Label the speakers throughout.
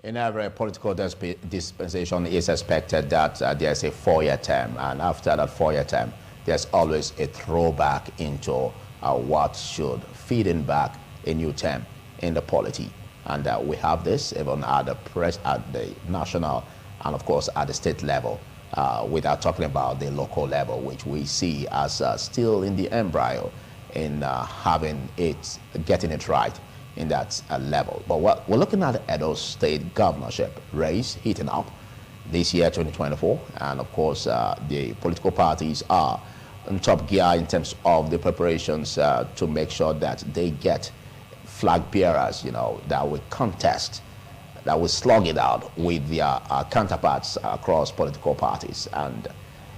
Speaker 1: In every political dispensation, it's expected that there's a 4-year term, and after that 4-year term, there's always a throwback into what should feed in back a new term in the polity. And we have this even at the national and of course at the state level, without talking about the local level, which we see as still in the embryo in getting it right in that level. But we're looking at the Edo State governorship race heating up this year, 2024, and of course the political parties are in top gear in terms of the preparations to make sure that they get flag bearers, that will contest, that will slug it out with their counterparts across political parties. And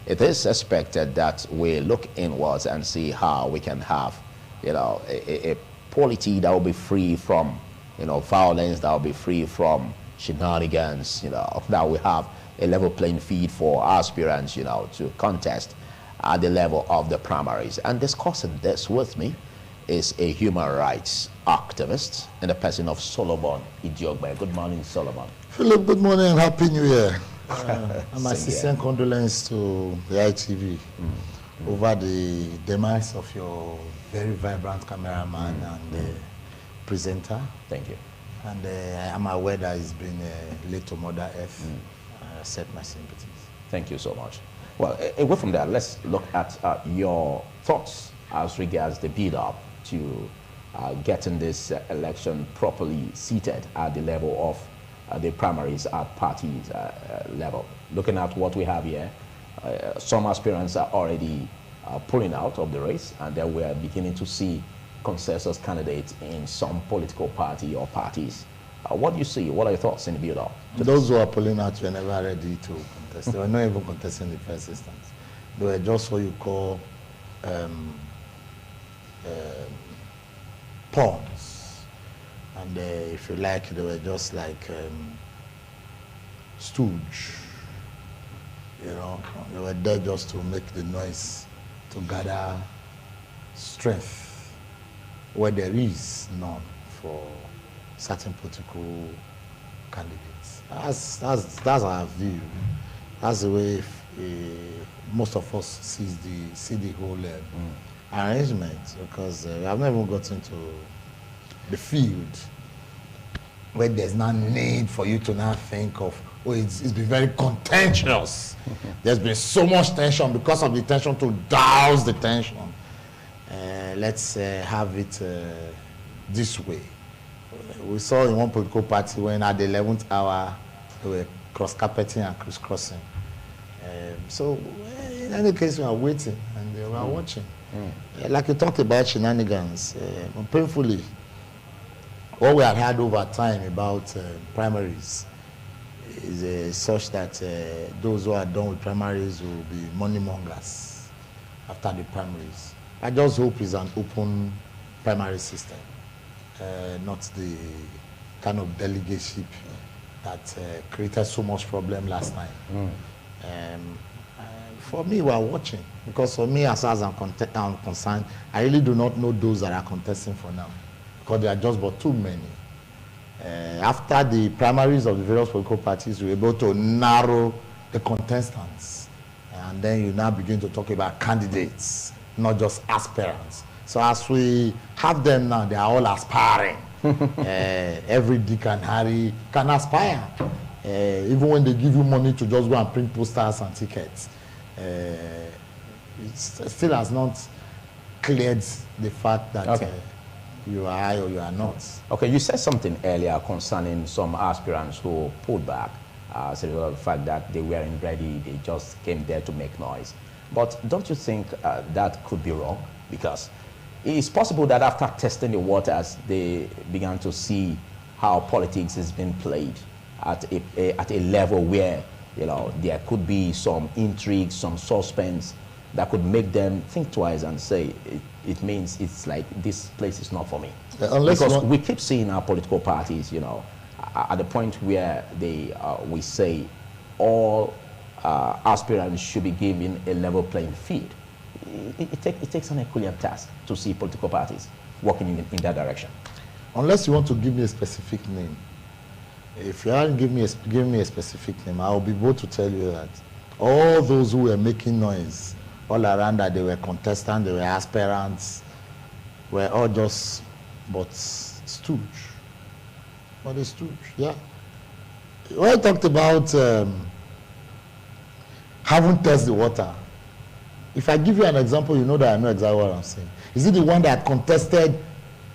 Speaker 1: it is expected that we look inwards and see how we can have, a polity that will be free from, violence, that will be free from shenanigans, that we have a level playing field for aspirants, to contest at the level of the primaries. And discussing this with me is a human rights activist in the person of Solomon Idiogbe. Good morning, Solomon.
Speaker 2: Philip, good morning and Happy New Year. And my sincere condolence to the ITV over the demise of your very vibrant cameraman and presenter.
Speaker 1: Thank you.
Speaker 2: And I'm aware that it's been late to Mother Earth. I accept my sympathies.
Speaker 1: Thank you so much. Well, away from that, let's look at your thoughts as regards the build-up to getting this election properly seated at the level of the primaries at parties level. Looking at what we have here, some aspirants are already pulling out of the race, and then we are beginning to see consensus candidates in some political party or parties. What do you see? What are your thoughts in the build-up?
Speaker 2: Those who are pulling out were never ready to contest. They were not even contesting in the first instance. They were just what you call pawns, and if you like, they were just like stooge. They were there just to make the noise, to gather strength where there is none for certain political candidates. That's our view. That's the way most of us see the whole arrangement, because we have not even gotten to the field where there's no need for you to now think of, it's been very contentious. There's been so much tension because of the tension to douse the tension. Let's have it this way. We saw in one political party when at the 11th hour they were cross-carpeting and crisscrossing. So in any case, we are waiting and we are watching. Like you talked about shenanigans, painfully, what we have had over time about primaries is such that those who are done with primaries will be money mongers after the primaries. I just hope it's an open primary system, not the kind of delegateship that created so much problem last time. For me, we are watching, because for me, as far as I'm concerned, I really do not know those that are contesting for now, because there are just but too many. After the primaries of the various political parties, we were able to narrow the contestants, and then you now begin to talk about candidates, not just aspirants. So as we have them now, they are all aspiring. Every Dick and Harry can aspire. Even when they give you money to just go and print posters and tickets, it still has not cleared the fact that you are high or you are not.
Speaker 1: Okay, you said something earlier concerning some aspirants who pulled back as a result of the fact that they weren't ready, they just came there to make noise. But don't you think that could be wrong? Because it's possible that after testing the waters, they began to see how politics is being played at a level where there could be some intrigue, some suspense that could make them think twice and say, it means it's like this place is not for me. Because we keep seeing our political parties, at the point where we say all aspirants should be given a level playing field. It takes an Herculean task to see political parties working in that direction.
Speaker 2: Unless you want to give me a specific name. If you hadn't give me a specific name, I will be able to tell you that all those who were making noise all around, that they were contestants, they were aspirants, were all just but stooge. But a stooge, yeah. When I talked about haven't tested the water, if I give you an example, you know that I know exactly what I'm saying. Is it the one that contested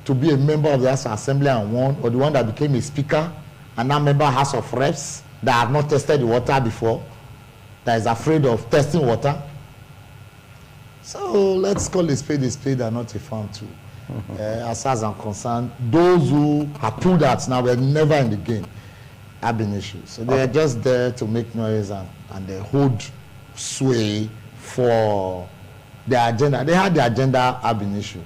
Speaker 2: to be a member of the House of Assembly and won, or the one that became a speaker and now member of House of Reps that have not tested the water before, that is afraid of testing water? So let's call a spade and not a farm tool. As far as I'm concerned, those who have pulled out now were never in the game have been issues. So they are just there to make noise and they hold sway for their agenda. They had the agenda ab initio.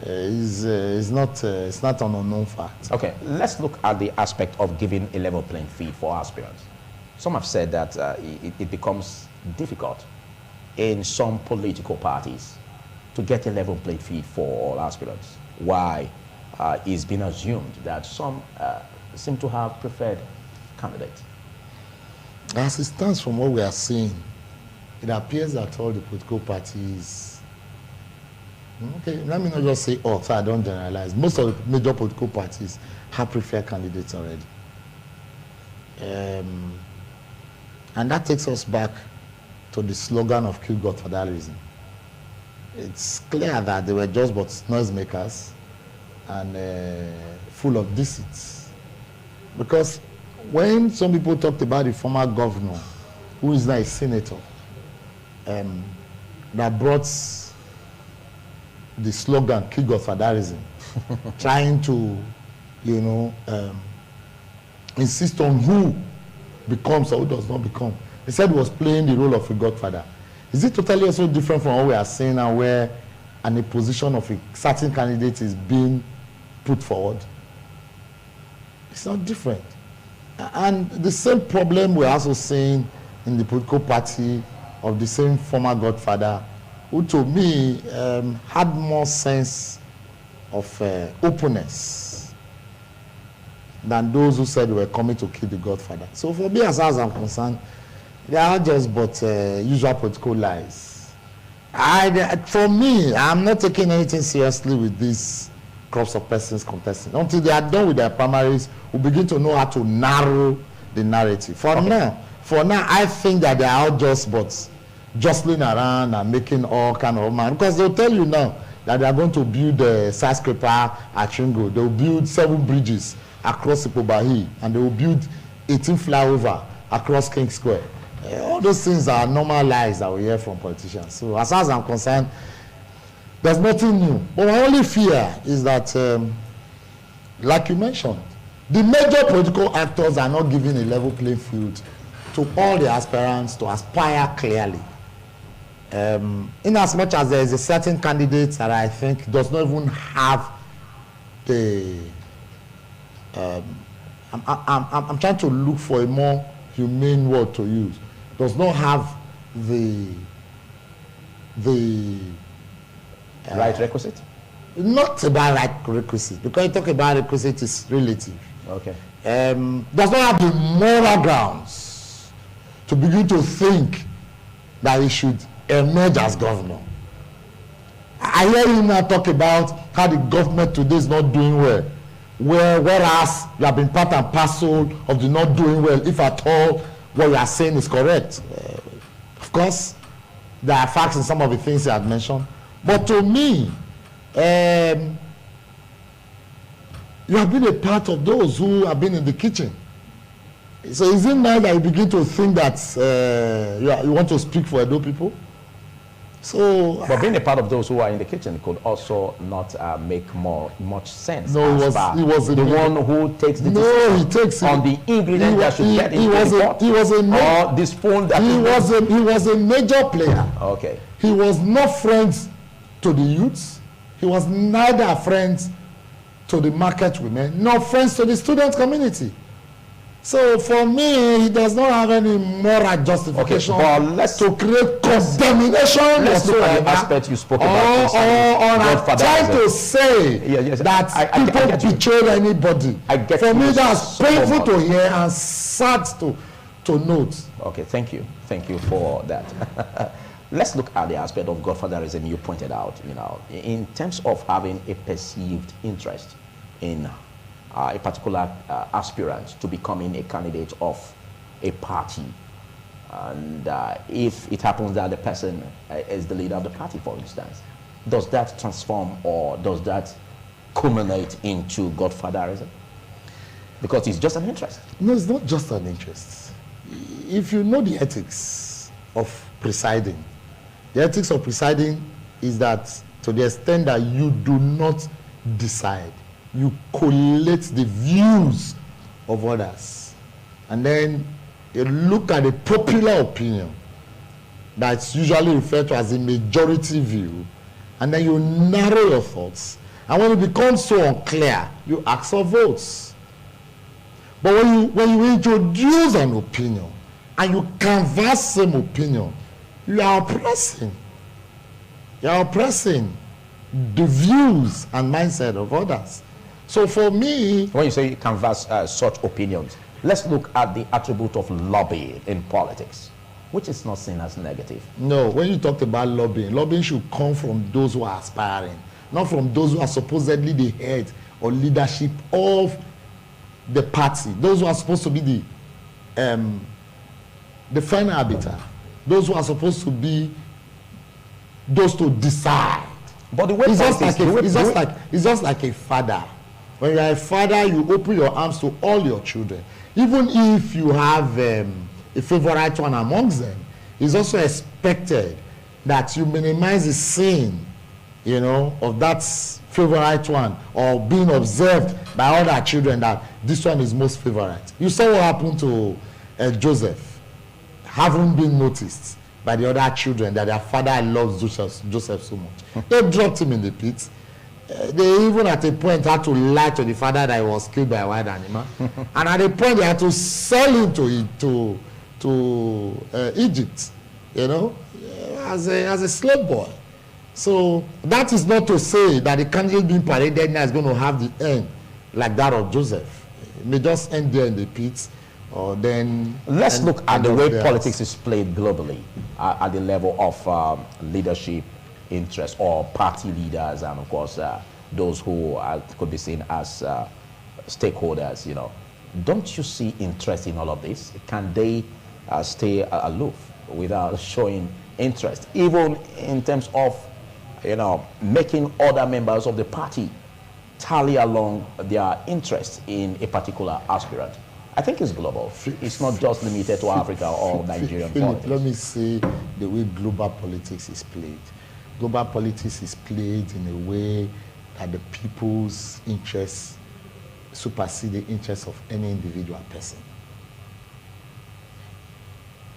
Speaker 2: It's not an unknown fact.
Speaker 1: Okay, let's look at the aspect of giving a level playing field for aspirants. Some have said that it becomes difficult in some political parties to get a level playing field for all aspirants. Why? It's been assumed that some seem to have preferred candidates.
Speaker 2: As it stands from what we are seeing, it appears that all the political parties, okay, let me not just say all, so I don't generalize. Most of the major political parties have preferred candidates already. And that takes us back to the slogan of Kill Godfatherism. It's clear that they were just but noisemakers and full of deceits. Because when some people talked about the former governor, who is now a senator, that brought the slogan Kill Godfatherism, trying to, insist on who becomes or who does not become. He said he was playing the role of a godfather. Is it totally also different from what we are saying now, where a position of a certain candidate is being put forward? It's not different. And the same problem we're also seeing in the political party of the same former godfather, who to me had more sense of openness than those who said they were coming to kill the godfather. So for me, as far as I'm concerned, they are just but usual political lies. For me, I'm not taking anything seriously with these crops of persons contesting. Until they are done with their primaries, we begin to know how to narrow the narrative. For now, I think that they are all just but jostling around and making all kind of man. Because they'll tell you now that they are going to build a skyscraper at Chingo. They'll build 7 bridges across Ipobahi, and they will build 18 flyover across King Square. All those things are normal lies that we hear from politicians. So as far as I'm concerned, there's nothing new. But my only fear is that, like you mentioned, the major political actors are not giving a level playing field to all the aspirants to aspire clearly. In as much as there is a certain candidate that I think does not even have the I'm trying to look for a more humane word to use. Does not have the
Speaker 1: right requisite?
Speaker 2: Not about right requisite, because you talk about requisite is relative.
Speaker 1: Okay.
Speaker 2: Does not have the moral grounds to begin to think that he should emerge as governor. I hear you now talk about how the government today is not doing well. Whereas you have been part and parcel of the not doing well, if at all what you are saying is correct. Of course, there are facts in some of the things you have mentioned. But to me, you have been a part of those who have been in the kitchen. So is it now that you begin to think that you want to speak for Edo people? So,
Speaker 1: but being a part of those who are in the kitchen could also not make much sense.
Speaker 2: No, he was
Speaker 1: the one who takes the decision
Speaker 2: he takes
Speaker 1: on the ingredient that should get into the pot.
Speaker 2: He was
Speaker 1: the spoon that
Speaker 2: he was a major player.
Speaker 1: Okay.
Speaker 2: He was not friends to the youths. He was neither friends to the market women, nor friends to the student community. So for me, it does not have any moral justification to create condemnation.
Speaker 1: Let's look at the aspect you spoke about.
Speaker 2: Or trying to say that people betrayed anybody. For me, that's painful to hear and sad to note.
Speaker 1: Okay, thank you. Thank you for that. Let's look at the aspect of Godfatherism you pointed out, in terms of having a perceived interest in a particular aspirant to becoming a candidate of a party. And if it happens that the person is the leader of the party, for instance, does that transform or does that culminate into Godfatherism? Because it's just an interest.
Speaker 2: No, it's not just an interest. If you know the ethics of presiding, the ethics of presiding is that to the extent that you do not decide, you collate the views of others, and then you look at the popular opinion that's usually referred to as a majority view, and then you narrow your thoughts. And when it becomes so unclear, you ask for votes. But when you introduce an opinion and you canvass same opinion, you are oppressing. You are oppressing the views and mindset of others. So for me,
Speaker 1: when you say you canvass such opinions, let's look at the attribute of lobbying in politics, which is not seen as negative.
Speaker 2: No, when you talk about lobbying should come from those who are aspiring, not from those who are supposedly the head or leadership of the party. Those who are supposed to be the final arbiter. Those who are supposed to be those to decide.
Speaker 1: But the way
Speaker 2: it's just like a father. When you are a father, you open your arms to all your children. Even if you have a favorite one amongst them, it's also expected that you minimize the sin, of that favorite one, or being observed by other children that this one is most favorite. You saw what happened to Joseph, having been noticed by the other children that their father loves Joseph so much. They dropped him in the pit. They even at a point had to lie to the father that he was killed by a wild animal. And at a point they had to sell him to Egypt, as a slave boy. So that is not to say that the candidate being paraded now is going to have the end like that of Joseph. It may just end there in the pit, or then...
Speaker 1: Let's look at the way politics is played globally at the level of leadership, interest, or party leaders, and of course those who could be seen as stakeholders. Don't you see interest in all of this? Can they stay aloof without showing interest, even in terms of making other members of the party tally along their interest in a particular aspirant? I think it's global. It's not just limited to Africa or Nigerian politics.
Speaker 2: Let me see the way global politics is played. Global politics is played in a way that the people's interests supersede the interests of any individual person.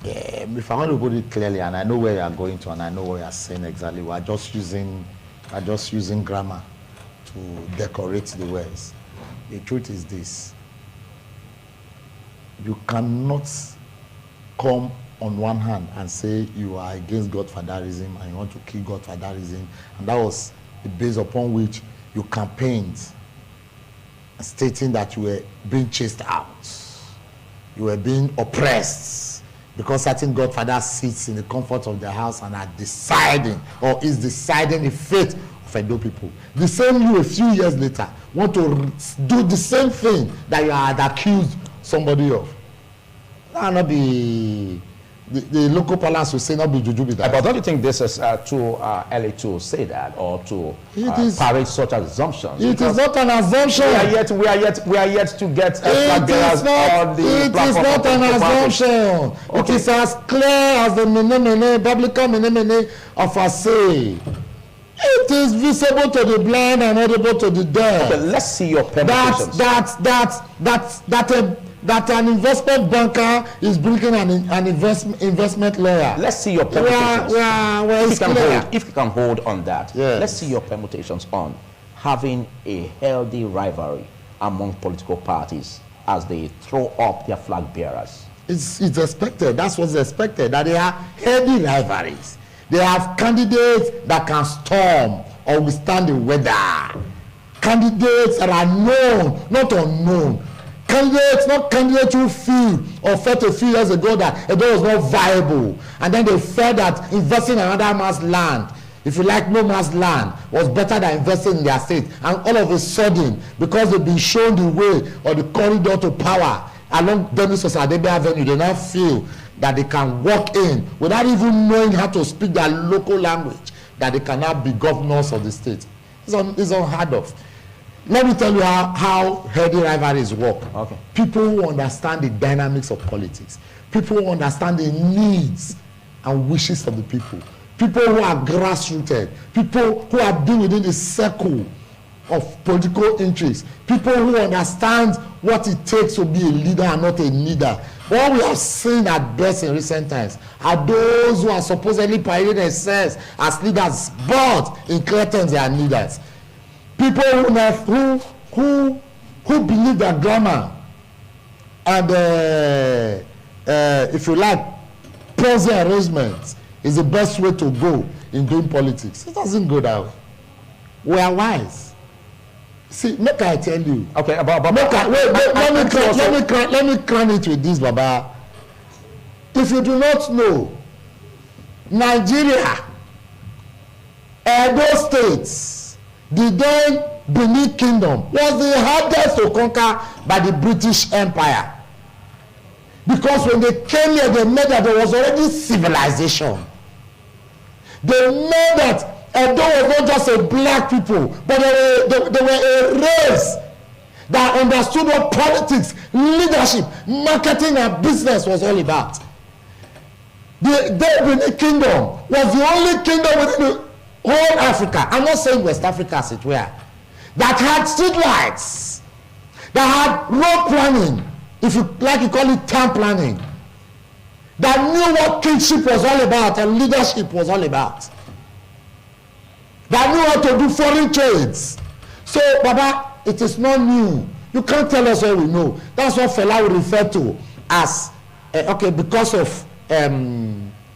Speaker 2: If I want to put it clearly, and I know where you are going to, and I know what you are saying exactly, we are just using grammar to decorate the words. The truth is this: you cannot come on one hand and say you are against Godfatherism and you want to kill Godfatherism, and that was the base upon which you campaigned, stating that you were being chased out, you were being oppressed, because certain Godfathers sits in the comfort of their house and are deciding, or is deciding the fate of Edo people. The same you a few years later want to do the same thing that you had accused somebody of. That not be the local parlance will say not be juju be that.
Speaker 1: But don't you think this is too early to say that, or to parade such assumptions?
Speaker 2: It is not an assumption.
Speaker 1: We are yet to get flag bearers on the platform.
Speaker 2: It is not an assumption. Okay. It is as clear as the biblical mene of a say. It is visible to the blind and audible to the deaf.
Speaker 1: Okay, let's see your permutations.
Speaker 2: That an investment banker is bringing an investment lawyer.
Speaker 1: Let's see your permutations. If you can hold on that,
Speaker 2: yes.
Speaker 1: Let's see your permutations on having a healthy rivalry among political parties as they throw up their flag bearers?
Speaker 2: It's expected. That's what's expected. That they have heavy rivalries. They have candidates that can storm or withstand the weather. Candidates that are known, not unknown. Candidates, not candidates who feel or felt a few years ago that EDO was not viable. And then they felt that investing in another man's land, if you like, no man's land, was better than investing in their state. And all of a sudden, because they've been shown the way or the corridor to power along Denis Osadebe Avenue, they now feel that they can walk in without even knowing how to speak their local language, that they cannot be governors of the state. It's unheard of. Let me tell you how healthy rivalries work.
Speaker 1: Okay.
Speaker 2: People who understand the dynamics of politics, people who understand the needs and wishes of the people, people who are grassrooted, people who have been within the circle of political interests, people who understand what it takes to be a leader and not a leader. What we have seen at best in recent times are those who are supposedly parading themselves as leaders, but in clear terms they are leaders. People who believe that grammar and if you like, policy arrangements is the best way to go in doing politics. It doesn't go that way. We are wise. See, make I tell you.
Speaker 1: Okay, let
Speaker 2: me cram it with this, Baba. If you do not know, Nigeria, Edo states, the then Benin Kingdom was the hardest to conquer by the British Empire. Because when they came here, they made that there was already civilization. They made that Edo was not just a black people, but they were a race that understood what politics, leadership, marketing, and business was all about. The Benin Kingdom was the only kingdom within the whole Africa, I'm not saying West Africa as it were, that had street lights, that had road planning, if you like you call it town planning, that knew what kingship was all about and leadership was all about, that knew how to do foreign trades. So, Baba, it is not new. You can't tell us what we know. That's what Fela will refer to as, okay, because of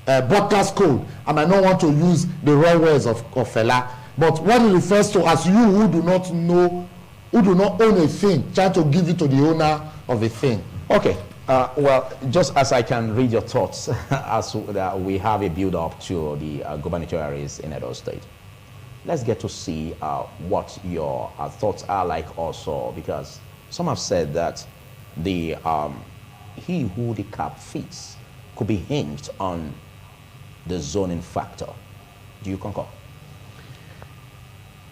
Speaker 2: broadcast code, I might not want to use the raw words of Fela, but what he refers to as you who do not know, who do not own a thing, trying to give it to the owner of a thing.
Speaker 1: Okay. Well, just as I can read your thoughts, as we have a build-up to the gubernatorial race in Edo State, let's get to see what your thoughts are like also, because some have said that the he who the cap fits could be hinged on the zoning factor. Do you concur?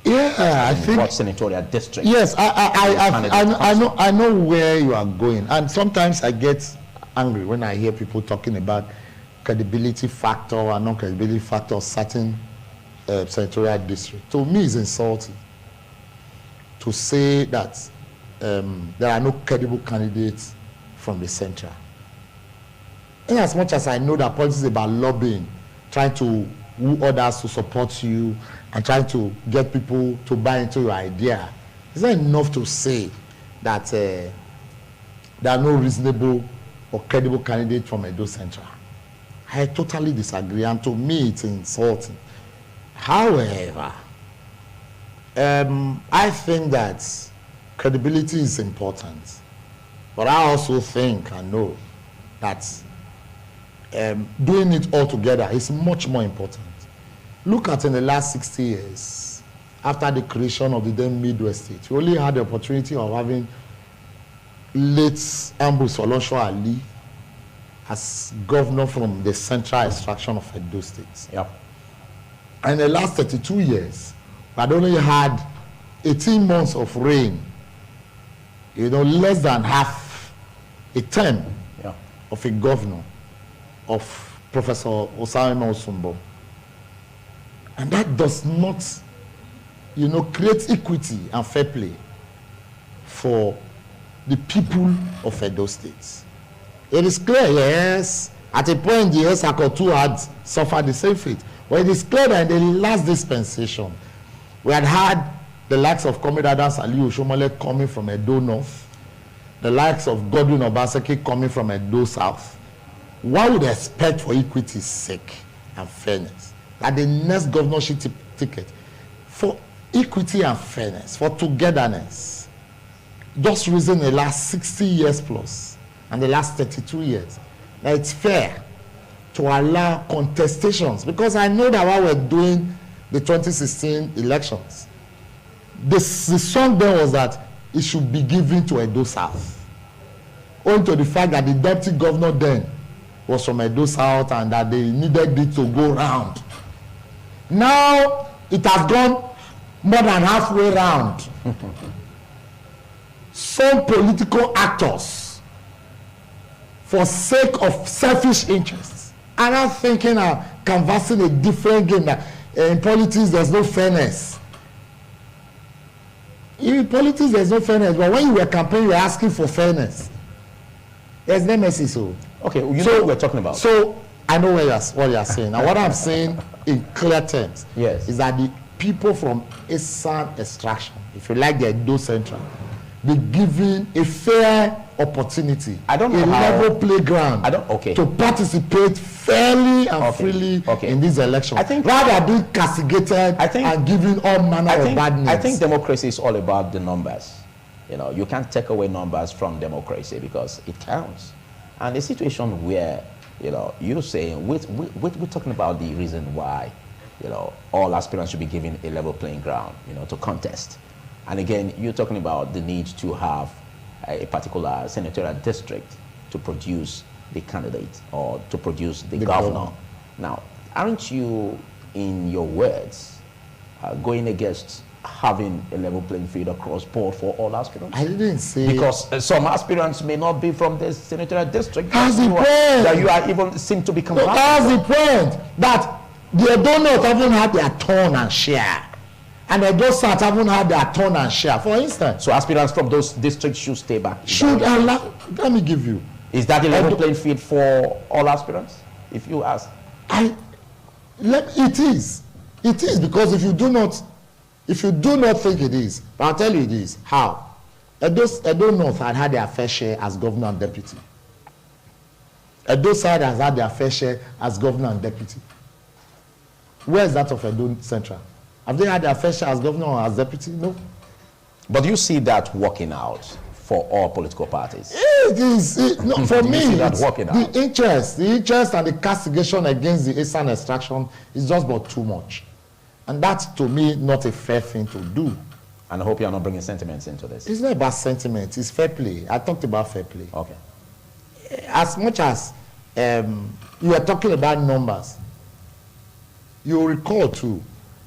Speaker 2: Yeah, I think
Speaker 1: what senatorial district?
Speaker 2: Yes, I know where you are going, and sometimes I get angry when I hear people talking about credibility factor and non-credibility factor of certain senatorial district. To me, it's insulting to say that there are no credible candidates from the central. In as much as I know that politics is about lobbying, trying to woo others to support you, and trying to get people to buy into your idea, is not enough to say that there are no reasonable or credible candidates from Edo Central. I totally disagree, and to me it's insulting. However, I think that credibility is important, but I also think and know that doing it all together is much more important. Look at in the last 60 years, after the creation of the then Midwest State, we only had the opportunity of having late Ambrose Olosho Ali as governor from the central extraction of Edo State.
Speaker 1: Yep.
Speaker 2: And in the last 32 years, we had only had 18 months of reign, less than half a term of a governor, of Professor Osama Osumbo. And that does not, create equity and fair play for the people of Edo State. It is clear, yes, at a point the Esako had suffered the same fate. But it is clear that in the last dispensation, we had the likes of Comrade Adams Ali Oshomole coming from Edo North, the likes of Godwin Obaseki coming from Edo South, one would expect for equity's sake and fairness that the next governorship ticket, for equity and fairness, for togetherness, just reason the last 60 years plus and the last 32 years, that it's fair to allow contestations, because I know that while we're doing the 2016 elections, the song then was that it should be given to Edo South, owing to the fact that the deputy governor then was from Edo South and that they needed it to go round. Now it has gone more than halfway round. Some political actors, for sake of selfish interests, are now thinking of canvassing a different game. That in politics there's no fairness. In politics there's no fairness, but when you were campaigning, you were asking for fairness. There's no mercy. So
Speaker 1: okay, you know what we're talking about.
Speaker 2: So I know what you're saying. And what I'm saying in clear terms,
Speaker 1: yes,
Speaker 2: is that the people from Eastern extraction, if you like the Edo Central, be given a fair opportunity,
Speaker 1: I don't know
Speaker 2: a level playground to participate fairly and freely in these elections. I think rather being castigated and given all manner of bad names.
Speaker 1: I think democracy is all about the numbers. You know, you can't take away numbers from democracy because it counts. And a situation where, you know, you're saying, we're talking about the reason why, you know, all aspirants should be given a level playing ground, you know, to contest. And again, you're talking about the need to have a particular senatorial district to produce the candidate or to produce the governor. Now, aren't you, in your words, going against having a level playing field across board for all aspirants?
Speaker 2: I didn't say...
Speaker 1: Because some aspirants may not be from the senatorial district.
Speaker 2: That's the point.
Speaker 1: That you are even seem to be combating.
Speaker 2: That's the point. That the Edo North haven't had their turn and share. And Edo South haven't had their turn and share. For instance...
Speaker 1: So aspirants from those districts should stay back?
Speaker 2: Should allow... Let me give you...
Speaker 1: Is that a level playing field for all aspirants? If you ask...
Speaker 2: It is. It is, because if you do not think it is, but I'll tell you it is. How? Edo North had their fair share as governor and deputy. Edo South has had their fair share as governor and deputy. Where is that of Edo Central? Have they had their fair share as governor or as deputy? No.
Speaker 1: But you see that working out for all political parties?
Speaker 2: It is. No, for me,
Speaker 1: the
Speaker 2: interest and the castigation against the Eastern extraction is just about too much. And that's, to me, not a fair thing to do.
Speaker 1: And I hope you're not bringing sentiments into this.
Speaker 2: It's not about sentiments. It's fair play. I talked about fair play.
Speaker 1: Okay.
Speaker 2: As much as you are talking about numbers, you will recall, too,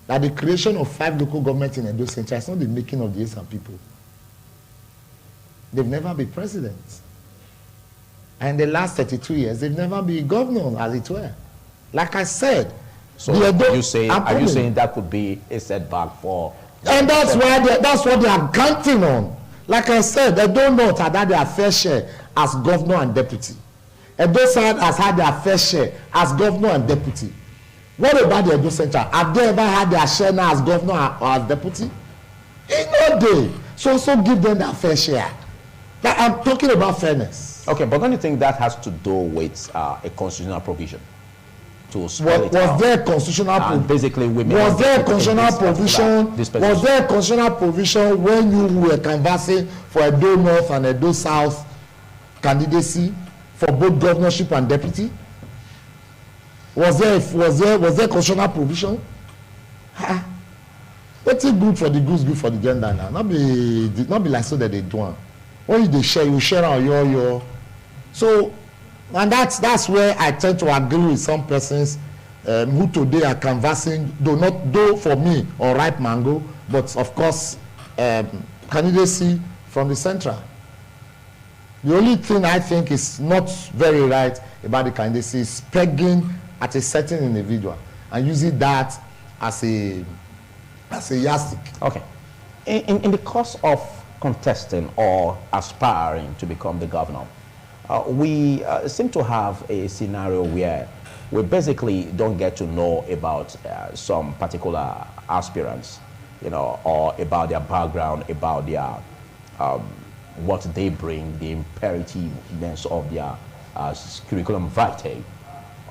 Speaker 2: that the creation of 5 local governments in Edo Central is not the making of the Eastern people. They've never been presidents. And in the last 32 years, they've never been governors, as it were. Like I said,
Speaker 1: so are you saying that could be a setback for...
Speaker 2: And that's what they are counting on. Like I said, they don't know that had their fair share as governor and deputy. Edo South has had their fair share as governor and deputy. What about the Edo Central? Have they ever had their share now as governor or as deputy? It's not they. So also give them their fair share. I'm talking about fairness.
Speaker 1: Okay, but don't you think that has to do with a constitutional provision? Was
Speaker 2: there a constitutional provision?
Speaker 1: Basically,
Speaker 2: was there a constitutional provision? Was there a constitutional provision when you were canvassing for Edo North and Edo South candidacy for both governorship and deputy? Was there constitutional provision? What's it good for the goose, good for the gender now? Not be like so that they do. When you share, you share on your. So, and that's where I tend to agree with some persons who today are canvassing, though for me, or ripe mango, but of course, candidacy from the central. The only thing I think is not very right about the candidacy is pegging at a certain individual and using that as a yardstick.
Speaker 1: Okay. In the course of contesting or aspiring to become the governor, we seem to have a scenario where we basically don't get to know about some particular aspirants, you know, or about their background, about their what they bring, the imperativeness of their curriculum vitae,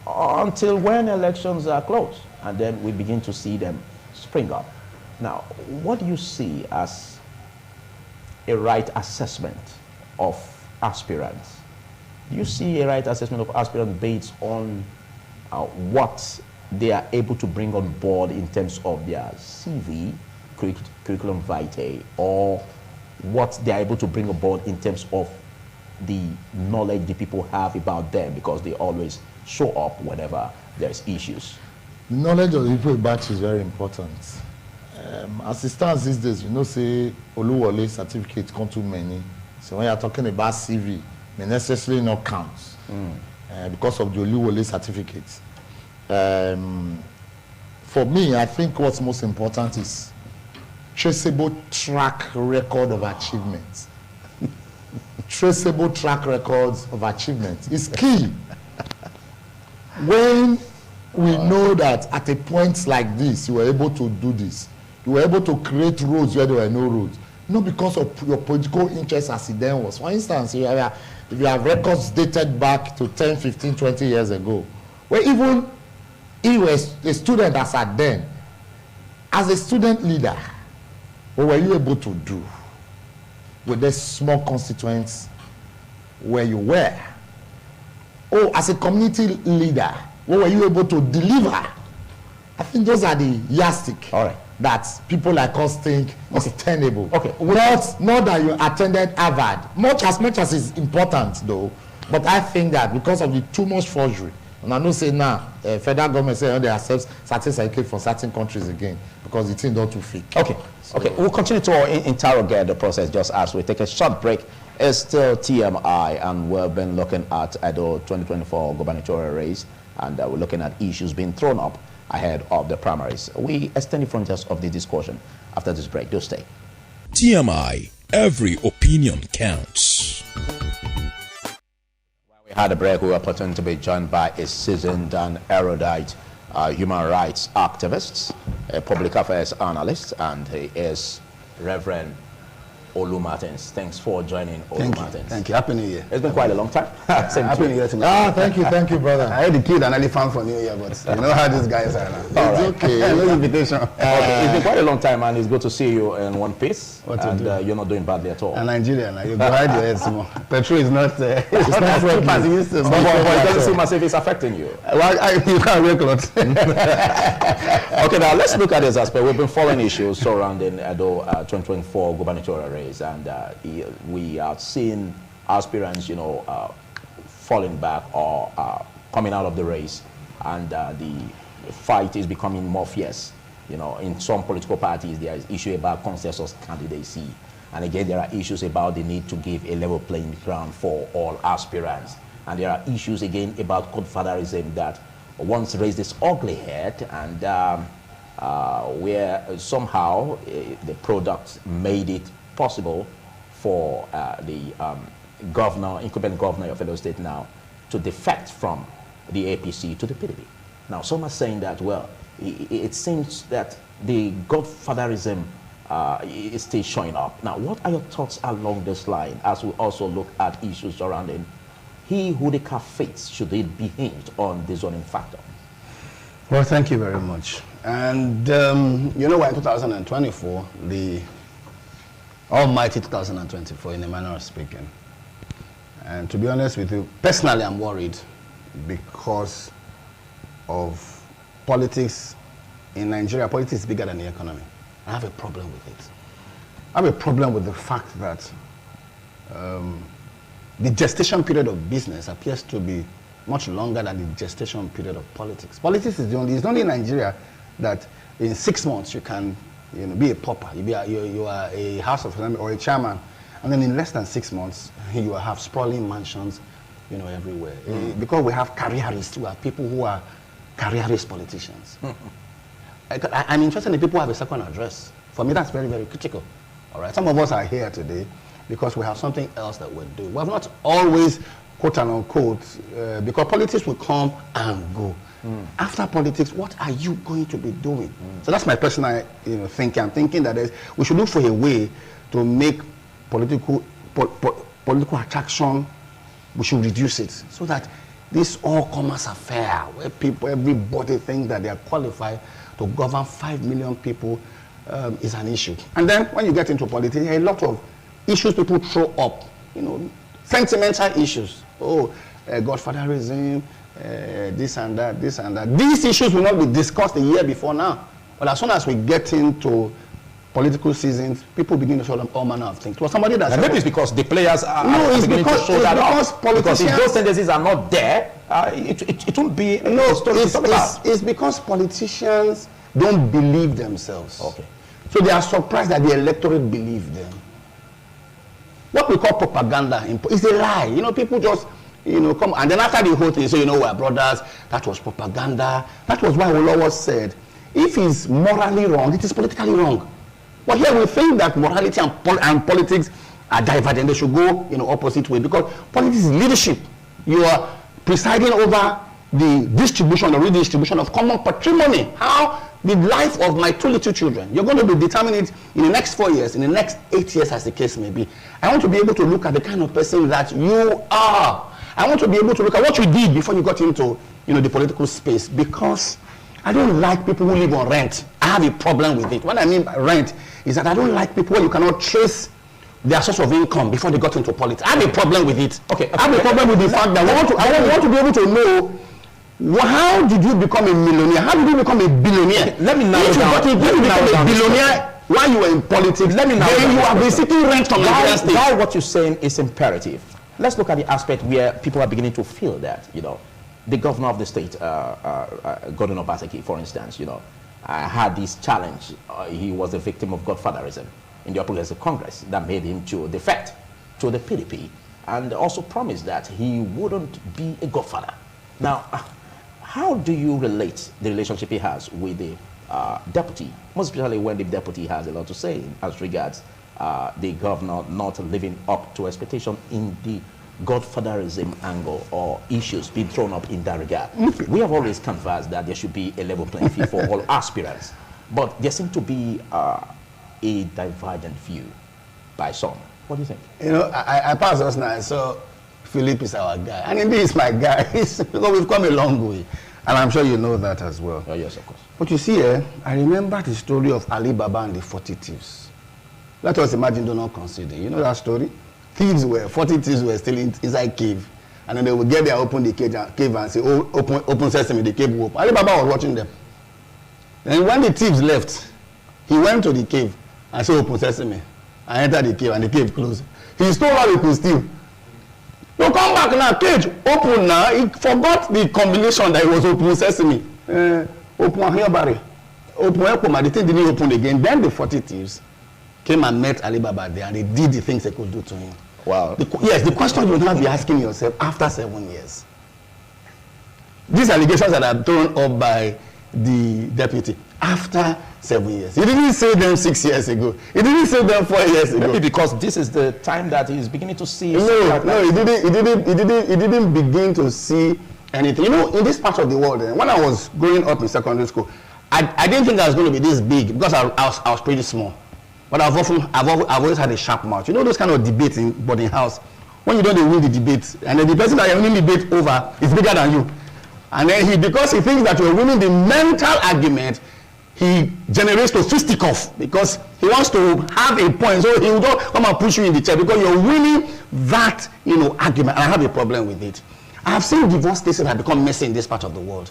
Speaker 1: until when elections are close, and then we begin to see them spring up. Now, what do you see as a right assessment of aspirants? Do you see a right assessment of aspirants based on what they are able to bring on board in terms of their CV, curriculum vitae, or what they are able to bring on board in terms of the knowledge the people have about them, because they always show up whenever there's issues?
Speaker 2: Knowledge of the people about you is very important. As it stands these days, you know, say Oluwole certificate come too many. So when you're talking about CV, may necessarily not count because of the Oluwole certificate. For me, I think what's most important is traceable track record of achievements. Traceable track records of achievements is key. When we know that at a point like this, you were able to do this, you were able to create roads where there were no roads, not because of your political interest as it then was. For instance, if you have records dated back to 10, 15, 20 years ago, where even if you were a student as at then, as a student leader, what were you able to do with the small constituents where you were? Or as a community leader, what were you able to deliver? I think those are the yardstick that people like us think is tenable. Okay. Not that you attended Harvard, much as it's important though, but I think that because of the too much forgery, and I know say now, federal government say they accept certain certificates from certain countries again because the thing don't too fake. Okay. So, okay, we'll continue to interrogate the process just as we take a short break. It's still TMI, and we've been looking at EDO 2024 gubernatorial race, and we're looking at issues being thrown up ahead of the primaries. We extend the frontiers of the discussion after this break. Do stay.
Speaker 3: TMI, every opinion counts.
Speaker 1: While we had a break, we were opportunity to be joined by a seasoned and erudite human rights activist, a public affairs analyst, and he is Reverend Olu Martins. Thanks for joining, Olu Martins.
Speaker 4: Thank you. Happy New Year.
Speaker 1: It's been quite a long time.
Speaker 4: Happy New Year to me.
Speaker 2: Thank you, brother.
Speaker 4: I had to kill an elephant for New Year, but you know how these guys are now.
Speaker 2: It's okay.
Speaker 4: No invitation.
Speaker 1: Okay. It's been quite a long time, and it's good to see you in one piece. You're not doing badly at all.
Speaker 4: A Nigerian, you go hide your head small. Petrol is not. It's not
Speaker 1: as cheap as it used to. But it doesn't seem as if it's affecting you.
Speaker 4: Well, you can't wear clothes.
Speaker 1: Okay, now let's look at this aspect. We've been following issues surrounding EDO 2024 gubernatorial race, and we are seeing aspirants, falling back or coming out of the race, and the fight is becoming more fierce. In some political parties, there is issue about consensus candidacy, and again, there are issues about the need to give a level playing ground for all aspirants, and there are issues again about Godfatherism that once raised its ugly head, and where somehow the product made it possible for the incumbent governor of Edo State now to defect from the APC to the PDP. Now, some are saying that, well, it seems that the Godfatherism is still showing up. Now, what are your thoughts along this line as we also look at issues surrounding he who the calf fits, should it be hinged on the zoning factor?
Speaker 4: Well, thank you very much. And in 2024, the almighty 2024, in a manner of speaking. And to be honest with you, personally, I'm worried because of politics in Nigeria. Politics is bigger than the economy. I have a problem with it. I have a problem with the fact that the gestation period of business appears to be much longer than the gestation period of politics. Politics is it's only in Nigeria that in 6 months you can be a pauper, you are a House of Assembly or a chairman, and then in less than 6 months you have sprawling mansions, everywhere. Because we have careerists, we have people who are careerist politicians. I'm interested in people who have a second address. For me, that's very, very critical. All right, some of us are here today because we have something else that we're doing. We have not always, quote and unquote, because politics will come and go. After politics, what are you going to be doing? So that's my personal thinking. I'm thinking that we should look for a way to make political political attraction, we should reduce it so that this all-comers affair, where people, everybody thinks that they are qualified to govern 5 million people, is an issue. And then when you get into politics, there are a lot of issues people throw up, sentimental issues. Oh, Godfatherism, this and that, this and that. These issues will not be discussed a year before now. But as soon as we get into political seasons, people begin to show them all manner of things. Well, somebody that's
Speaker 1: maybe it's because the players are beginning to show that off. Because if those tendencies are not there, it won't be.
Speaker 4: No, it's because politicians don't believe themselves.
Speaker 1: Okay.
Speaker 4: So they are surprised that the electorate believe them. What we call propaganda is a lie. People just come, and then after the whole thing, say, we're brothers. That was propaganda. That was why Olowo said, if it's morally wrong, it is politically wrong. But here we think that morality and politics are divergent. They should go opposite way, because politics is leadership. You are presiding over the distribution or redistribution of common patrimony. How the life of my 2 little children, you're going to be determining it in the next 4 years, in the next 8 years, as the case may be. I want to be able to look at the kind of person that you are. I want to be able to look at what you did before you got into the political space, because I don't like people who live on rent. I have a problem with it. What I mean by rent is that I don't like people who you cannot trace their source of income before they got into politics. I have a problem with it. Okay. I have a problem with the fact that I want to be able to know, how did you become a millionaire? How did you become a billionaire?
Speaker 1: Let me narrow down.
Speaker 4: If you become a billionaire while you were in politics, then you have been sitting rent from Nigeria State.
Speaker 1: Why what you're saying is imperative. Let's look at the aspect where people are beginning to feel that, the governor of the state, Gordon Obaseki, for instance, had this challenge. He was a victim of Godfatherism in the Progressive Congress that made him to defect to the PDP, and also promised that he wouldn't be a godfather. Now, how do you relate the relationship he has with the deputy, most especially when the deputy has a lot to say as regards the governor not living up to expectation in the Godfatherism angle or issues being thrown up in that regard? We have always canvassed that there should be a level playing field for all aspirants, but there seems to be a divergent view by some. What do you think?
Speaker 4: I passed us now, so Philip is our guy, and indeed he's my guy. Because we've come a long way, and I'm sure you know that as well.
Speaker 1: Oh, yes, of course.
Speaker 4: But you see, I remember the story of Ali Baba and the 40 thieves. Let us imagine, do not consider. You know that story? 40 thieves were still inside cave, and then they would get there, open the cave and say, "Oh, open sesame," the cave will open. Ali Baba was watching them. Then when the thieves left, he went to the cave and said, "Open sesame," and entered the cave, and the cave closed. He stole all he could steal. You come back now, cage open now. He forgot the combination that it was open sesame. Open here, open, the thing didn't open again. Then the 40 thieves came and met Ali Baba there, and they did the things they could do to him.
Speaker 1: Wow.
Speaker 4: Yes, the question you now be asking yourself after 7 years. These allegations that are thrown up by the deputy after 7 years. He didn't say them 6 years ago. He didn't say them 4 years ago.
Speaker 1: Maybe because this is the time that he's beginning to see.
Speaker 4: No, he didn't begin to see anything. In this part of the world, when I was growing up in secondary school, I didn't think I was going to be this big because I was pretty small. But I've always had a sharp mouth. Those kind of debates in boarding house, when you don't win the debate, and then the person that you're winning the debate over is bigger than you. And then because he thinks that you're winning the mental argument, he generates to fisticuff because he wants to have a point. So he will just come and push you in the chair because you're winning that, argument. And I have a problem with it. I have seen divorce cases that have become messy in this part of the world.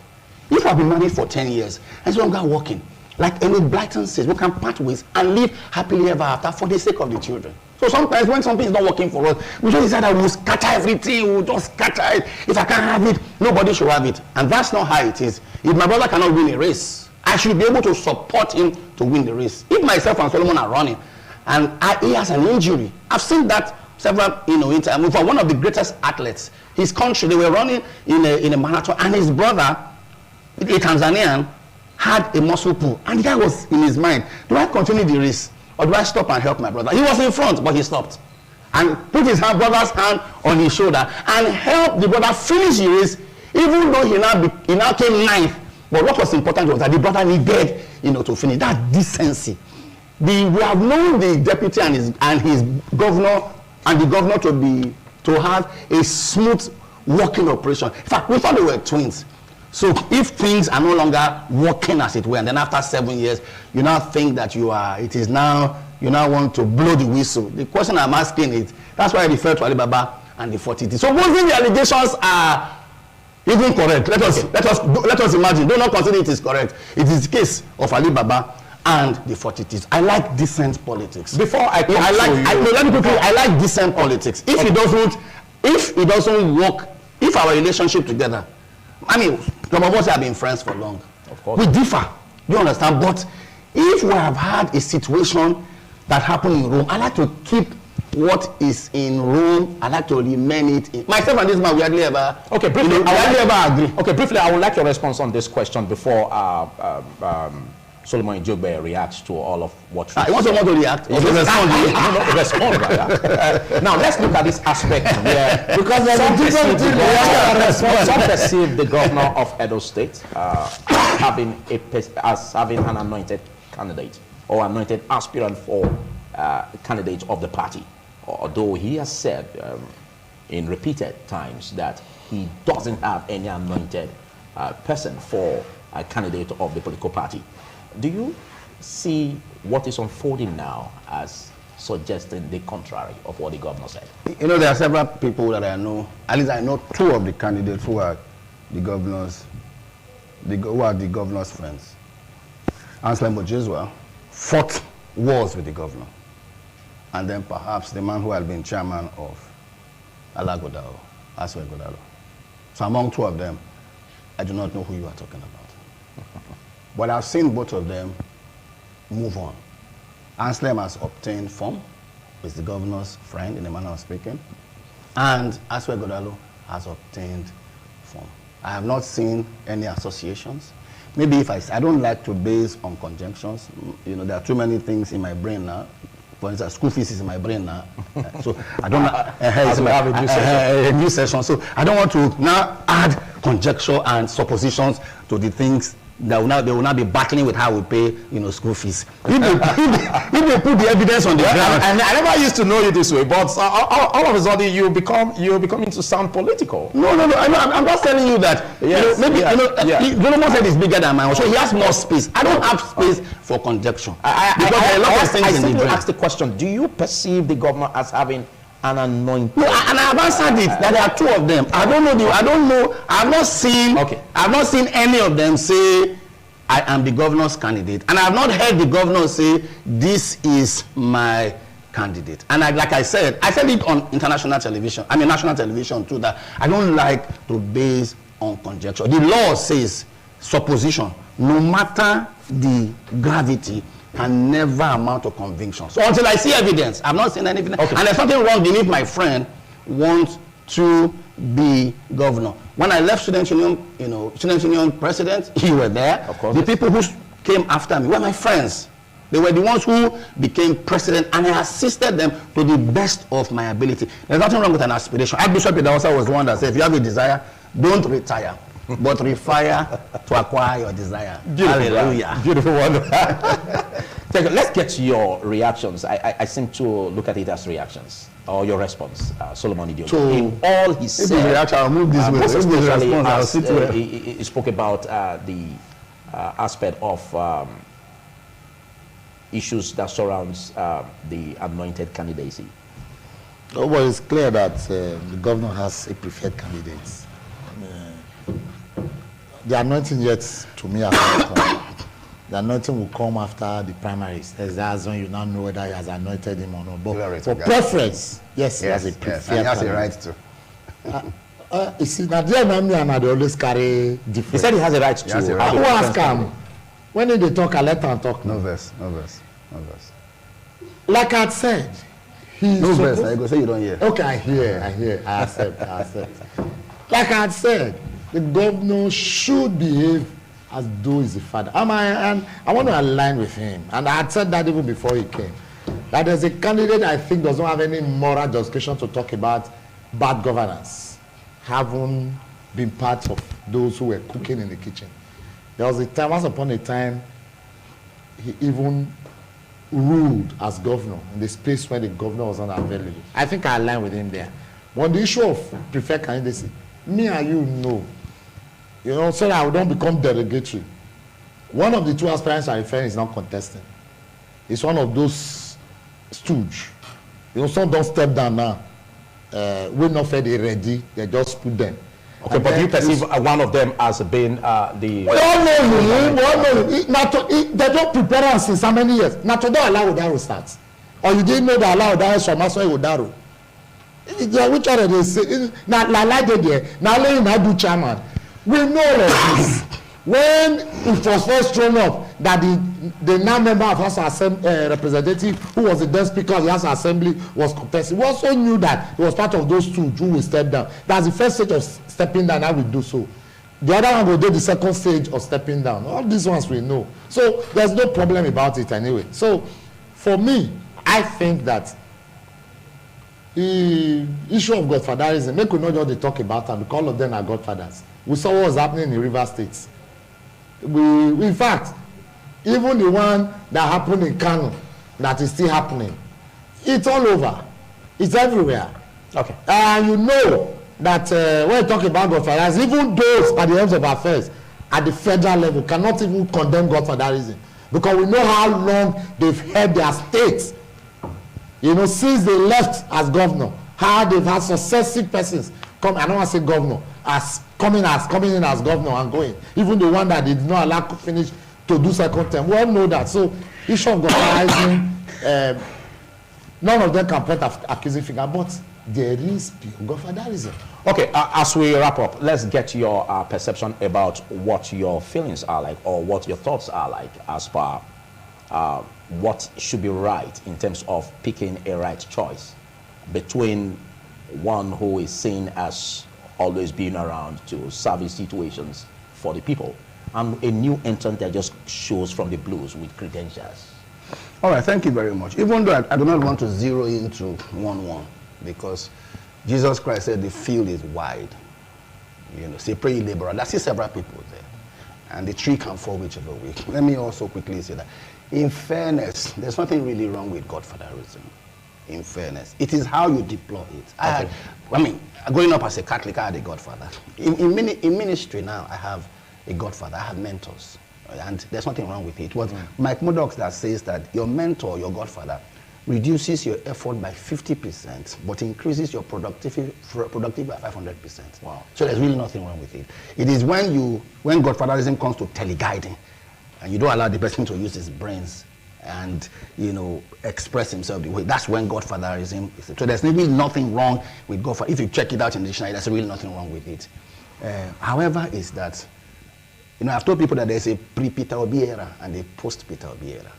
Speaker 4: If I've been married for 10 years and so I'm working, like Amy Blyton says, we can part ways and live happily ever after for the sake of the children. So sometimes when something is not working for us, we just decide that we'll scatter everything, we'll just scatter it. If I can't have it, nobody should have it. And that's not how it is. If my brother cannot win a race, I should be able to support him to win the race. If myself and Solomon are running and he has an injury, I've seen that several, times. For one of the greatest athletes, his country, they were running in a marathon, and his brother, a Tanzanian, had a muscle pull, and the guy was in his mind, do I continue the race or do I stop and help my brother? He was in front, but he stopped and put his brother's hand on his shoulder and helped the brother finish the race, even though he now came ninth. But what was important was that the brother needed, to finish. That decency. We have known the deputy and his governor and the governor to have a smooth working operation. In fact, we thought they were twins. So if things are no longer working as it were, and then after 7 years, you now think that you now want to blow the whistle. The question I'm asking is, that's why I refer to Alibaba and the 40T. So supposing the allegations are even correct, let us imagine, do not consider it is correct. It is the case of Alibaba and the 40Ts. I like decent politics.
Speaker 1: Before I come
Speaker 4: I like decent politics. If it doesn't work, if our relationship together, I mean, some of us have been friends for long.
Speaker 1: Of course.
Speaker 4: We differ. You understand? But if we have had a situation that happened in Rome, I like to keep what is in Rome. I like to remain it in. Myself and this man, we hardly ever.
Speaker 1: Okay, briefly.
Speaker 4: We hardly ever agree.
Speaker 1: Okay, briefly. I would like your response on this question before Solomon Ijogbe reacts to all of what
Speaker 4: you want someone to react?
Speaker 1: Respond. Now let's look at this aspect where
Speaker 2: because there's a different thing.
Speaker 1: Some perceive the governor of Edo State as having an anointed candidate or anointed aspirant for candidate of the party, although he has said in repeated times that he doesn't have any anointed person for a candidate of the political party. Do you see what is unfolding now as suggesting the contrary of what the governor said?
Speaker 4: You know, there are several people that I know. At least I know 2 of the candidates who are the governor's friends. Anselm Ojezwa fought wars with the governor, and then perhaps the man who had been chairman of Alagodao, Aswe Godalo. So among 2 of them, I do not know who you are talking about. But I've seen both of them move on. Anselm has obtained form, is the governor's friend in the manner of speaking, and Aswe Godalo has obtained form. I have not seen any associations. Maybe if I don't like to base on conjunctions. You know, there are too many things in my brain now. For instance, school fees is in my brain now. So I don't a new session. So I don't want to now add conjecture and suppositions to the things that they will now be battling with how we pay, school fees. If they put the evidence on the ground.
Speaker 1: And I never used to know you this way, but all of a sudden you're becoming to sound political.
Speaker 4: No. I'm just telling you that.
Speaker 1: Yes,
Speaker 4: Solomon said it's bigger than mine, so he has more space. I don't have space for conjecture. I
Speaker 1: simply ask the question: do you perceive the governor as having an anointed?
Speaker 4: No, and I have answered it that there are 2 of them. I don't know. I've not seen any of them say I am the governor's candidate, and I have not heard the governor say this is my candidate. And like I said it on national television too, that I don't like to base on conjecture. The law says supposition, no matter the gravity, can never amount to conviction. So until I see evidence, I've not seen anything. Okay. And there's something wrong beneath my friend wants to be governor. When I left Student Union president, you were there.
Speaker 1: Of course.
Speaker 4: The people who came after me were my friends. They were the ones who became president, and I assisted them to the best of my ability. There's nothing wrong with an aspiration. Archbishop Idawasa was the one that said, if you have a desire, don't retire, but refire to acquire your desire. Hallelujah.
Speaker 1: Beautiful one. Let's get to your reactions. I seem to look at it as reactions, or your response, Solomon Ijogbe. So, in all he said,
Speaker 4: reaction, I'll move this way.
Speaker 1: Especially he spoke about the aspect of issues that surrounds the anointed candidacy.
Speaker 2: Oh, well, it's clear that the governor has a preferred candidate. The anointing yet, to me, has not come. The anointing will come after the primaries. That's when you now know whether he has anointed him or not. But for preference, yes, he has a preferred
Speaker 4: and he has a right to.
Speaker 2: You see, now they always carry different.
Speaker 1: He said he has a right to.
Speaker 2: Who ask him? When did they talk, I let them talk.
Speaker 4: No verse.
Speaker 2: Like I said,
Speaker 4: no verse. I go say you don't hear.
Speaker 2: Okay, I hear. I accept. Like I said, the governor should behave as though he's a father. And I want to align with him. And I had said that even before he came. That there's a candidate I think doesn't have any moral justification to talk about bad governance, having been part of those who were cooking in the kitchen. There was a time, once upon a time, he even ruled as governor in the space where the governor was unavailable. I think I align with him there. But on the issue of preferred candidacy, me and you know, so that I don't become derogatory. One of the two aspirants I'm referring is not contesting. It's one of those stooge. Some don't step down now. We're not fed ready, they just put them.
Speaker 1: Okay, and but do you perceive one of them as being the...
Speaker 2: We all know him. They don't prepare us since how many years? Now, today allow Udaro starts. Or you didn't know that allow Udaro from Masoi Udaro. Which one they say? Now, like they there. Now, let him do chairman. We know all of this. When it was first thrown up that the now member of House representative who was the then speaker of the House Assembly was contesting, we also knew that he was part of those two who will step down. That's the first stage of stepping down. I will do so. The other one will do the second stage of stepping down. All these ones we know. So there's no problem about it anyway. So for me, I think that the issue of Godfatherism, they could not just talk about it because all of them are Godfathers. We saw what was happening in River State. In fact, even the one that happened in Kano, that is still happening, it's all over. It's everywhere.
Speaker 1: Okay.
Speaker 2: And you know that when you talk about Godfatherism, even those at the ends of affairs at the federal level cannot even condemn Godfatherism because we know how long they've held their states. Since they left as governor, how they've had successive persons come. I don't want to say governor, as coming in as governor and going. Even the one that did not allow to finish to do second term. We all know that. So issue of Godfatherism, none of them can point accusing finger, but there is pure Godfatherism.
Speaker 1: Okay, as we wrap up, let's get your perception about what your feelings are like or what your thoughts are like as per what should be right in terms of picking a right choice between one who is seen as always being around to service situations for the people and a new entrant that just shows from the blues with credentials.
Speaker 4: All right, thank you very much. Even though I do not want to zero into one because Jesus Christ said the field is wide. Say pray ye laborer. I see several people there. And the tree can fall whichever way. Let me also quickly say that in fairness, there's nothing really wrong with Godfatherism. In fairness, it is how you deploy it. Okay. Growing up as a Catholic, I had a godfather. In ministry now, I have a godfather. I have mentors, and there's nothing wrong with it. What Mike Murdoch that says that your mentor, your godfather, reduces your effort by 50%, but increases your productivity by 500%.
Speaker 1: Wow!
Speaker 4: So there's really nothing wrong with it. It is when Godfatherism comes to teleguiding, and you don't allow the person to use his brains and express himself the way. That's when Godfatherism is. So there's really nothing wrong with Godfather. If you check it out in the dictionary, there's really nothing wrong with it. However, is that I've told people that there's a pre-Peter Obi era and a post-Peter Obi era.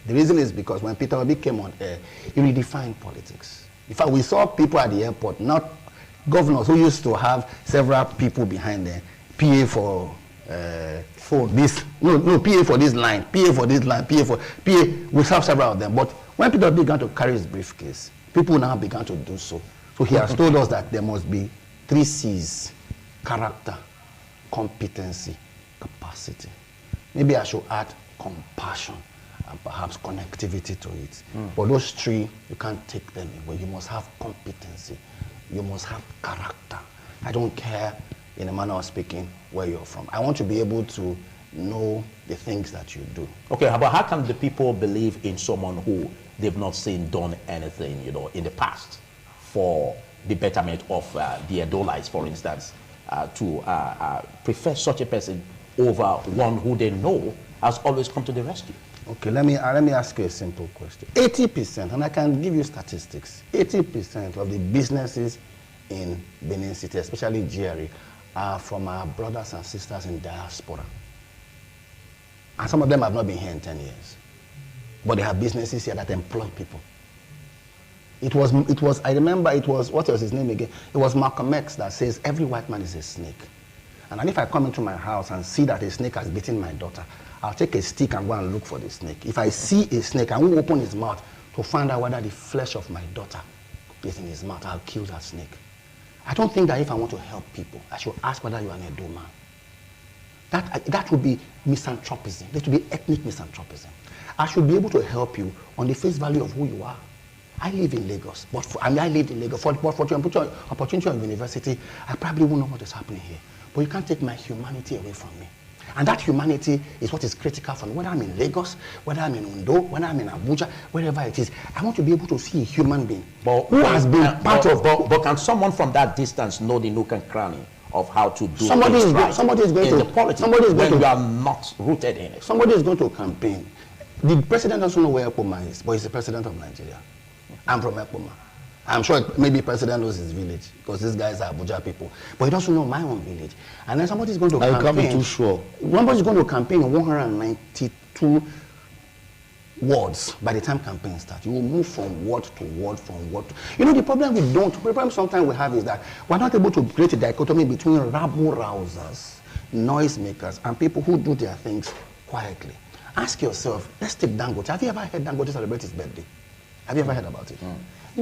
Speaker 4: The reason is because when Peter Obi came on air, he redefined politics. In fact, we saw people at the airport, not governors who used to have several people behind them, PA for phone, PA for this line, PA for this line, PA. We have several of them. But when Peter began to carry his briefcase, people now began to do so. So he has told us that there must be 3 C's: character, competency, capacity. Maybe I should add compassion and perhaps connectivity to it. But those 3, you can't take them away. You must have competency. You must have character. I don't care, in a manner of speaking, where you're from. I want to be able to know the things that you do.
Speaker 1: Okay, but how can the people believe in someone who they've not seen done anything, in the past for the betterment of the Edolites, for instance, to prefer such a person over one who they know has always come to the rescue?
Speaker 4: Okay, let me ask you a simple question. 80%, and I can give you statistics, 80% of the businesses in Benin City, especially GRA, are from our brothers and sisters in diaspora. And some of them have not been here in 10 years. But they have businesses here that employ people. I remember it was, what was his name again? It was Malcolm X that says every white man is a snake. And if I come into my house and see that a snake has bitten my daughter, I'll take a stick and go and look for the snake. If I see a snake, I will open his mouth to find out whether the flesh of my daughter is in his mouth. I'll kill that snake. I don't think that if I want to help people, I should ask whether you are an Edo man. That would be misanthropism. That would be ethnic misanthropism. I should be able to help you on the face value of who you are. I live in Lagos, I lived in Lagos. For your opportunity of university, I probably won't know what is happening here. But you can't take my humanity away from me. And that humanity is what is critical for me. Whether I'm in Lagos, whether I'm in Ondo, whether I'm in Abuja, wherever it is, I want to be able to see a human being who has been part of.
Speaker 1: But can someone from that distance know the nook and cranny of how to do
Speaker 4: somebody is going
Speaker 1: in
Speaker 4: to
Speaker 1: the politics?
Speaker 4: Somebody is going to.
Speaker 1: You are not rooted in it.
Speaker 4: Somebody is going to campaign. The president doesn't know where Ekpoma is, but he's the president of Nigeria. I'm from Ekpoma. I'm sure maybe president knows his village because these guys are Abuja people, but he doesn't know my own village. And then somebody's going to campaign.
Speaker 2: I can't be too sure.
Speaker 4: Somebody's going to campaign in 192 wards by the time campaign starts. You will move from ward to ward, the problem sometimes we have is that we're not able to create a dichotomy between rabble-rousers, noise-makers, and people who do their things quietly. Ask yourself, let's take Dangote. Have you ever heard Dangote celebrate his birthday? Have you ever heard about it?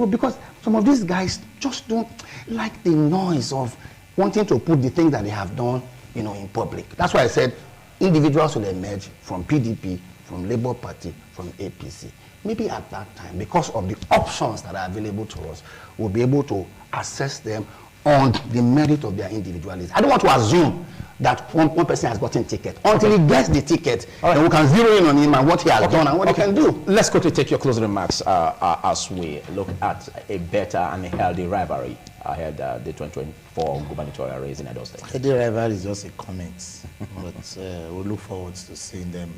Speaker 4: Because some of these guys just don't like the noise of wanting to put the things that they have done, in public. That's why I said individuals will emerge from PDP, from Labour Party, from APC. Maybe at that time, because of the options that are available to us, we'll be able to assess them on the merit of their individualism. I don't want to assume that one person has gotten ticket. Until he gets the ticket, then we can zero in on him and what he has done and what he can do.
Speaker 1: Let's quickly take your closing remarks as we look at a better and a healthy rivalry ahead the 2024 gubernatorial race in Edo State.
Speaker 2: Healthy rivalry is just a comment, but we look forward to seeing them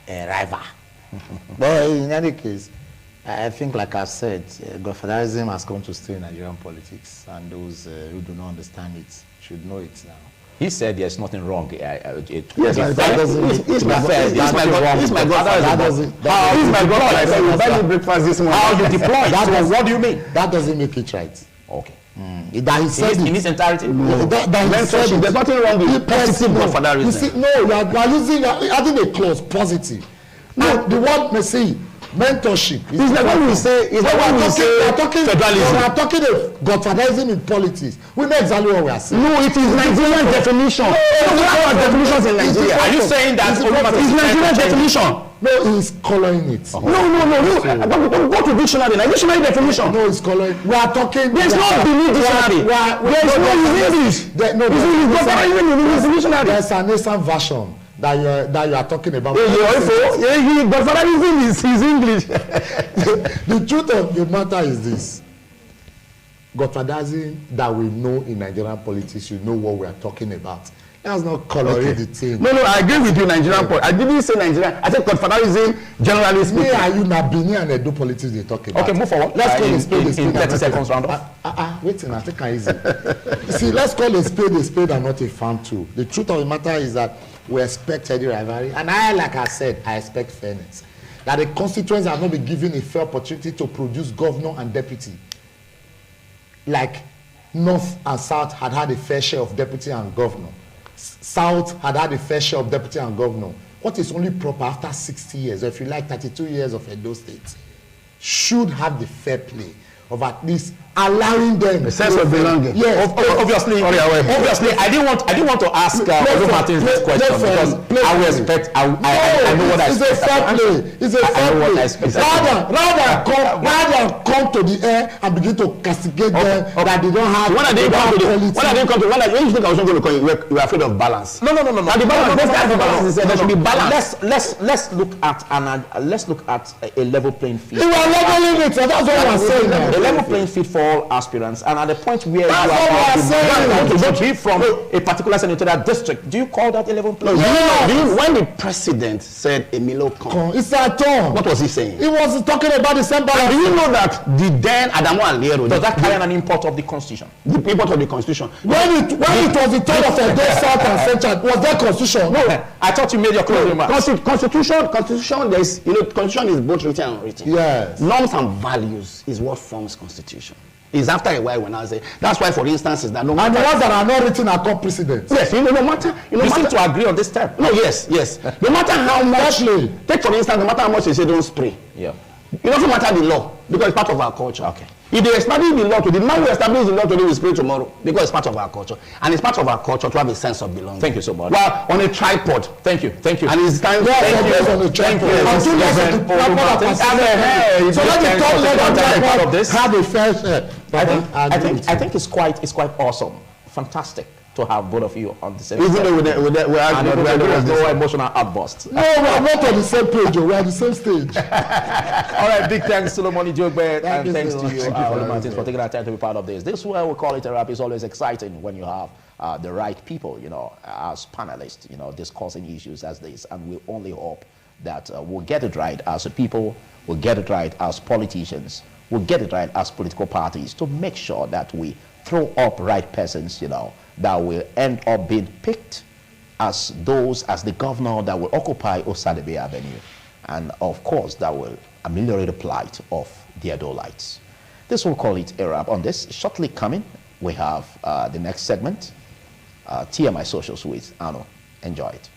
Speaker 2: rival. But in any case, I think, like I said, Godfatherism has come to stay in Nigerian politics, and those who do not understand it should know it now.
Speaker 1: He said there's nothing wrong.
Speaker 4: He's my godfather. How you breakfast this morning?
Speaker 1: How you deploy? What do you mean?
Speaker 2: That doesn't make it right.
Speaker 1: Okay.
Speaker 2: That he said
Speaker 1: in its entirety.
Speaker 4: There's nothing wrong with positive godfatherism.
Speaker 2: You see, no, you are using adding a clause positive. Now the word may say mentorship.
Speaker 4: It's like when we say federalism.
Speaker 2: We are talking of Godfatherism in politics. We know exactly what we are saying.
Speaker 4: No, it is Nigerian definition. We have definitions in Nigeria.
Speaker 1: Are you saying that
Speaker 4: it's Nigerian definition?
Speaker 2: No, he's coloring it.
Speaker 4: No. Go to dictionary. Dictionary definition.
Speaker 2: No, he's coloring. We are talking.
Speaker 4: There's no Benin dictionary. There's no English.
Speaker 2: There's a nascent version that you are talking about.
Speaker 4: Godfatherism is English.
Speaker 2: The truth of the matter is this: Godfatherism that we know in Nigerian politics, you know what we are talking about. That's not coloring the thing.
Speaker 4: No, I agree with you, Nigerian politics. I didn't say Nigerian. I said Godfatherism, generally speaking.
Speaker 2: Where are you now? Benin and Edo politics they talking about.
Speaker 1: Okay, move forward.
Speaker 2: Let's call a spade
Speaker 1: in 30 seconds round off.
Speaker 2: Wait, I think I'm easy. See, let's call a spade and not a farm tool. The truth of the matter is that we expect healthy rivalry, and like I said, I expect fairness. That the constituents have not been given a fair opportunity to produce governor and deputy. Like North and South had a fair share of deputy and governor. South had a fair share of deputy and governor. What is only proper after 60 years, or if you like 32 years of Edo State, should have the fair play of at least allowing them
Speaker 4: a sense of belonging.
Speaker 2: Yes,
Speaker 1: obviously, I didn't want to ask Martin's this question because I will expect. I know what I expect.
Speaker 2: It's a fair play. It's a fair play. Rather come to the air and begin to castigate them that they don't have.
Speaker 4: When I didn't come to when you think I was not going to call you were afraid of balance.
Speaker 1: No.
Speaker 4: Now the balance. There should be balance.
Speaker 1: Let's look at a level playing field.
Speaker 2: You are leveling it. That's what I'm saying.
Speaker 1: A level playing field for all aspirants, and at the point where you are to be from a particular senatorial district, do you call that a level playing field?
Speaker 4: When the president said Emilio Khan,
Speaker 2: it's a turn.
Speaker 4: What was he saying?
Speaker 2: He was talking about the same balance.
Speaker 4: Do you know that the then Adamu Aliero
Speaker 1: does that carry an import of the constitution?
Speaker 4: The import of the constitution.
Speaker 2: When it was the turn of Edo South and Central, was there constitution?
Speaker 1: No, I thought you made your closing remarks.
Speaker 4: Constitution. There's constitution is both written and unwritten.
Speaker 2: Yes.
Speaker 4: Norms and values is what forms constitution. Is after a while when I say that's why, for instance, is that no matter.
Speaker 2: And the ones that are not written are called precedents.
Speaker 4: Yes, no matter.
Speaker 1: You seem to agree on this term.
Speaker 4: No, yes. No matter how much. Take for instance, no matter how much they say don't spray.
Speaker 1: Yeah.
Speaker 4: It doesn't matter the law because it's part of our culture.
Speaker 1: Okay.
Speaker 4: If they establish the law today, the man who establishes the law today will spray tomorrow because it's part of our culture. And it's part of our culture to have a sense of belonging.
Speaker 1: Thank you so much.
Speaker 4: Well, on a tripod.
Speaker 1: Thank you. Thank you.
Speaker 4: And it's time to
Speaker 1: Thank you.
Speaker 2: Until there's a tripod, so let the top level have a fair share.
Speaker 1: I think it's quite awesome, fantastic to have both of you on the same
Speaker 4: even
Speaker 1: stage.
Speaker 4: though we're
Speaker 1: no emotional outburst.
Speaker 2: No, we're not on the same page, we're on the same stage.
Speaker 1: All right, big thanks to Lomoni Jogbe and thanks to you,
Speaker 2: Thank
Speaker 1: Martins, for taking our time to be part of this. This is why we call it a wrap. It's always exciting when you have the right people, you know, as panelists, you know, discussing issues as this, and we only hope that we'll get it right as a people, we'll get it right as politicians, we'll get it right as political parties to make sure that we throw up right persons, you know, that will end up being picked as the governor that will occupy Osadebe Avenue, and of course that will ameliorate the plight of the Adolites. This will call it a wrap on this. Shortly coming, we have the next segment, TMI Socials with Ano. Enjoy it.